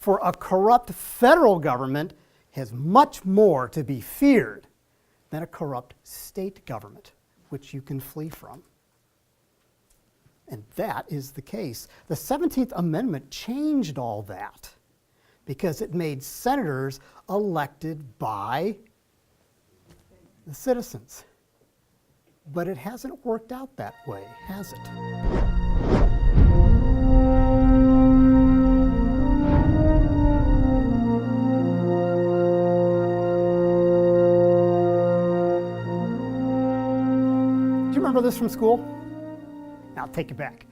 For a corrupt federal government has much more to be feared than a corrupt state government, which you can flee from. And that is the case. The 17th Amendment changed all that because it made senators elected by the citizens. But it hasn't worked out that way, has it? Do you remember this from school? Now, I'll take it back.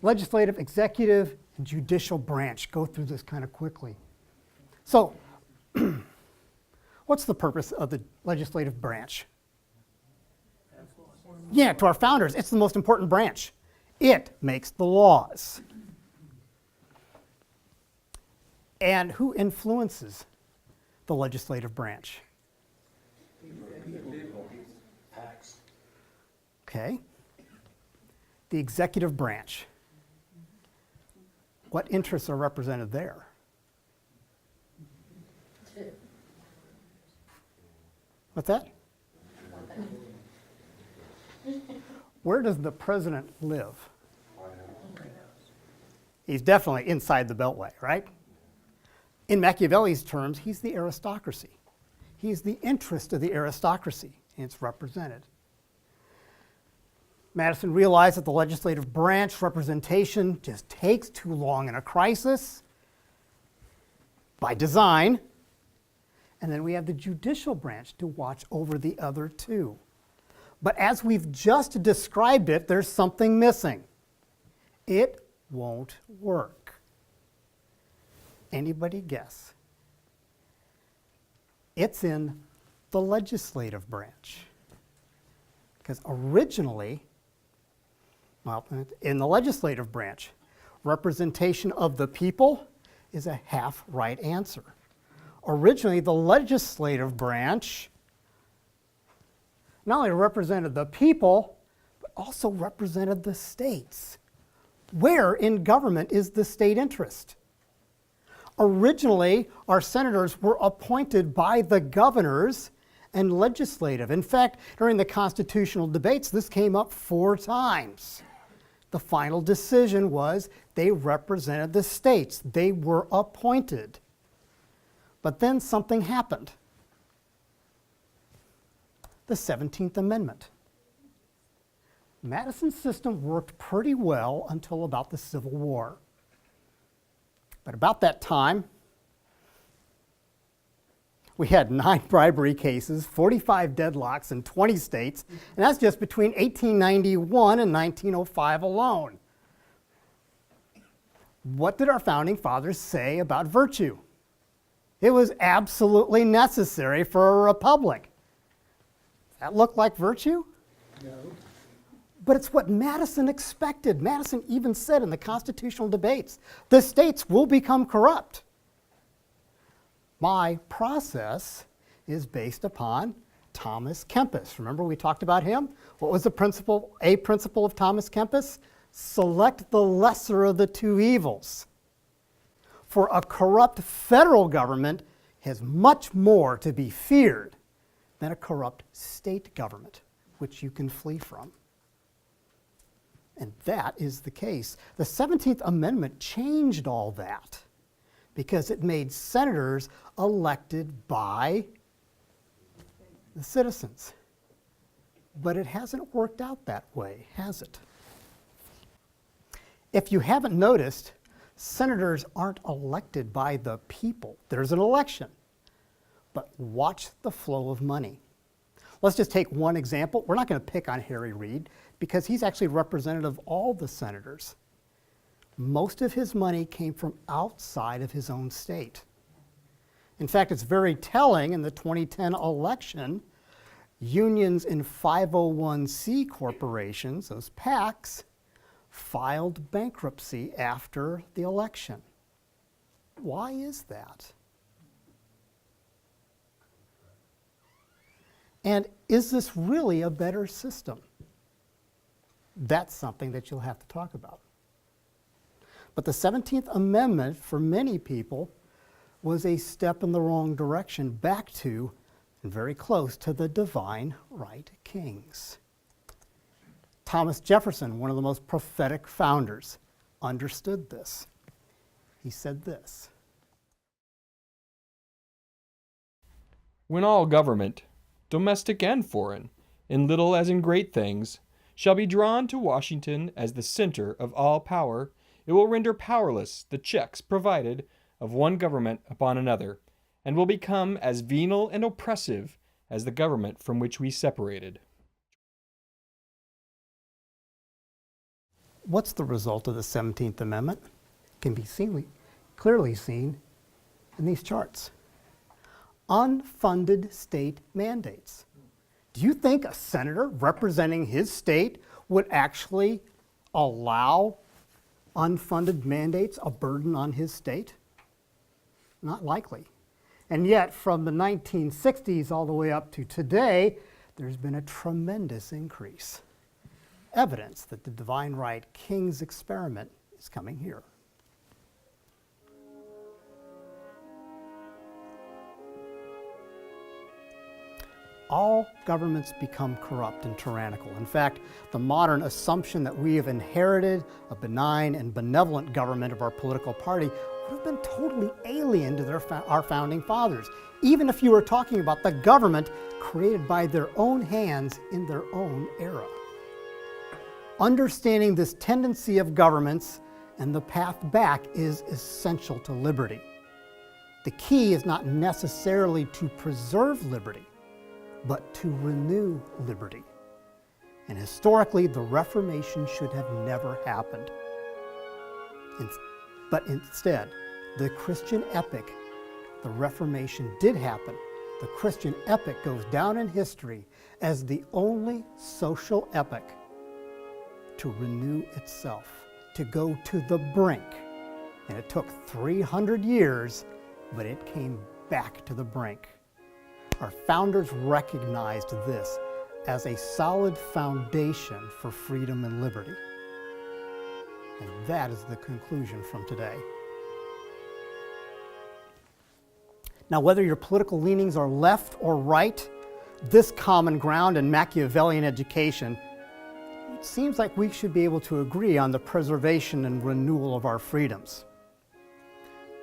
Legislative, executive, and judicial branch. Go through this kind of quickly. So, what's the purpose of the legislative branch? Yeah, to our founders, it's the most important branch. It makes the laws. And who influences the legislative branch? Okay. The executive branch. What interests are represented there? What's that? Where does the president live? He's definitely inside the Beltway, right? In Machiavelli's terms, he's the aristocracy. He's the interest of the aristocracy, and it's represented. Madison realized that the legislative branch representation just takes too long in a crisis by design. And then we have the judicial branch to watch over the other two. But as we've just described it, there's something missing. It won't work. Anybody guess? It's in the legislative branch. Because originally, well, in the legislative branch, representation of the people is a half-right answer. Originally, the legislative branch not only represented the people, but also represented the states. Where in government is the state interest? Originally, our senators were appointed by the governors and legislative. In fact, during the constitutional debates, this came up 4 times. The final decision was they represented the states. They were appointed. But then something happened. The 17th Amendment. Madison's system worked pretty well until about the Civil War. But about that time, we had 9 bribery cases, 45 deadlocks in 20 states, and that's just between 1891 and 1905 alone. What did our founding fathers say about virtue? It was absolutely necessary for a republic. Does that look like virtue? No. But it's what Madison expected. Madison even said in the constitutional debates, the states will become corrupt. My process is based upon Thomas Kempis. Remember we talked about him? What was the principle, a principle of Thomas Kempis? Select the lesser of the 2 evils. For a corrupt federal government has much more to be feared than a corrupt state government, which you can flee from. And that is the case. The 17th Amendment changed all that because it made senators elected by the citizens. But it hasn't worked out that way, has it? If you haven't noticed, senators aren't elected by the people. There's an election. But watch the flow of money. Let's just take one example. We're not going to pick on Harry Reid because he's actually representative of all the senators. Most of his money came from outside of his own state. In fact, it's very telling in the 2010 election, unions in 501c corporations, those PACs, filed bankruptcy after the election. Why is that? And is this really a better system? That's something that you'll have to talk about. But the 17th Amendment, for many people, was a step in the wrong direction back to, and very close to, the divine right kings. Thomas Jefferson, one of the most prophetic founders, understood this. He said this: "When all government, domestic and foreign, in little as in great things, shall be drawn to Washington as the center of all power, it will render powerless the checks provided of one government upon another, and will become as venal and oppressive as the government from which we separated." What's the result of the 17th Amendment? It can be clearly seen in these charts. Unfunded state mandates. Do you think a senator representing his state would actually allow unfunded mandates a burden on his state? Not likely. And yet, from the 1960s all the way up to today, there's been a tremendous increase. Evidence that the divine right king's experiment is coming here. All governments become corrupt and tyrannical. In fact, the modern assumption that we have inherited a benign and benevolent government of our political party would have been totally alien to our founding fathers, even if you were talking about the government created by their own hands in their own era. Understanding this tendency of governments and the path back is essential to liberty. The key is not necessarily to preserve liberty, but to renew liberty. And historically, the Reformation should have never happened. But instead, the Christian epic, the Reformation, did happen. The Christian epic goes down in history as the only social epic to renew itself, to go to the brink. And it took 300 years, but it came back to the brink. Our founders recognized this as a solid foundation for freedom and liberty. And that is the conclusion from today. Now, whether your political leanings are left or right, this common ground in Machiavellian education, it seems like we should be able to agree on the preservation and renewal of our freedoms.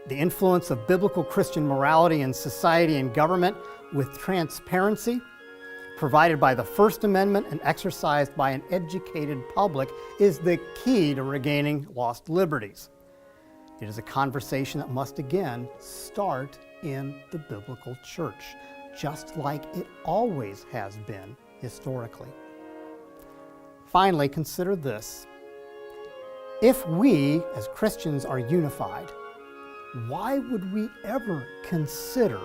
The influence of biblical Christian morality in society and government with transparency provided by the First Amendment and exercised by an educated public is the key to regaining lost liberties. It is a conversation that must again start in the biblical church, just like it always has been historically. Finally, consider this. If we as Christians are unified, why would we ever consider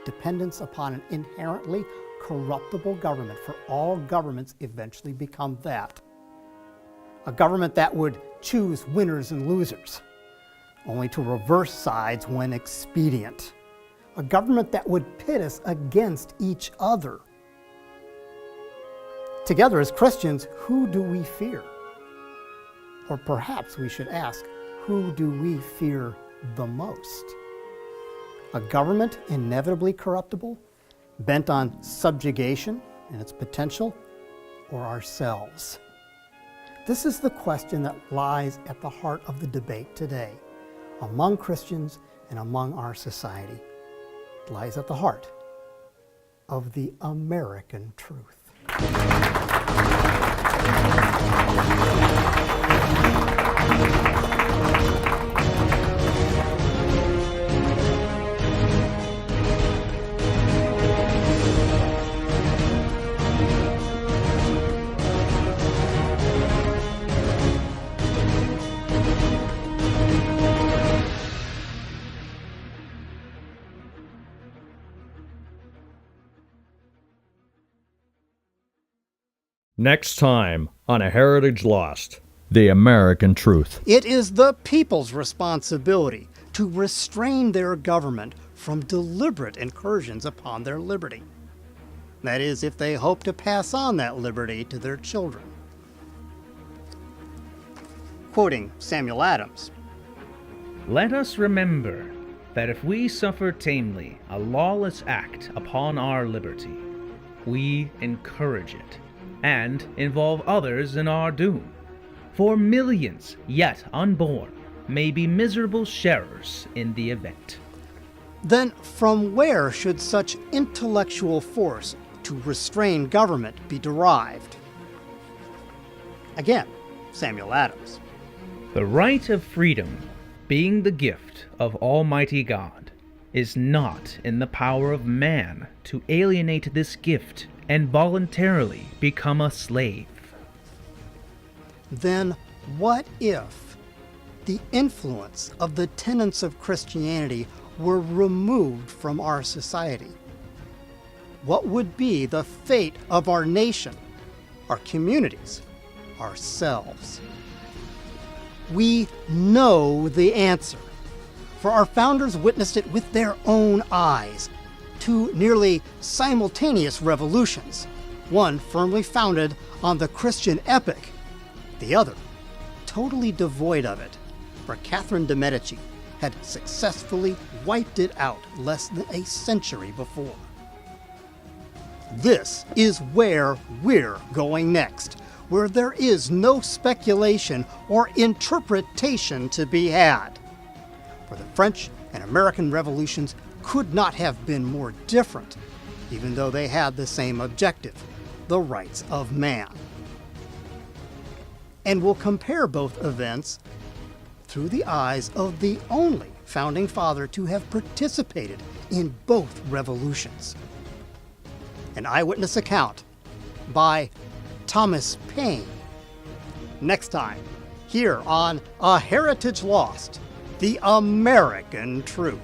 dependence upon an inherently corruptible government? For all governments eventually become that. A government that would choose winners and losers, only to reverse sides when expedient. A government that would pit us against each other. Together as Christians, who do we fear? Or perhaps we should ask, who do we fear the most? A government inevitably corruptible, bent on subjugation and its potential, or ourselves? This is the question that lies at the heart of the debate today, among Christians and among our society. It lies at the heart of the American truth. Next time on A Heritage Lost, the American Truth. It is the people's responsibility to restrain their government from deliberate incursions upon their liberty. That is, if they hope to pass on that liberty to their children. Quoting Samuel Adams, "Let us remember that if we suffer tamely a lawless act upon our liberty, we encourage it, and involve others in our doom. For millions yet unborn may be miserable sharers in the event. Then from where should such intellectual force to restrain government be derived? Again, Samuel Adams. The right of freedom, being the gift of Almighty God, is not in the power of man to alienate this gift and voluntarily become a slave. Then what if the influence of the tenets of Christianity were removed from our society? What would be the fate of our nation, our communities, ourselves? We know the answer, for our founders witnessed it with their own eyes. Two nearly simultaneous revolutions, one firmly founded on the Christian epic, the other totally devoid of it, for Catherine de' Medici had successfully wiped it out less than a century before. This is where we're going next, where there is no speculation or interpretation to be had. For the French and American revolutions could not have been more different, even though they had the same objective, the rights of man. And we'll compare both events through the eyes of the only founding father to have participated in both revolutions. An eyewitness account by Thomas Paine. Next time, here on A Heritage Lost, the American Truth.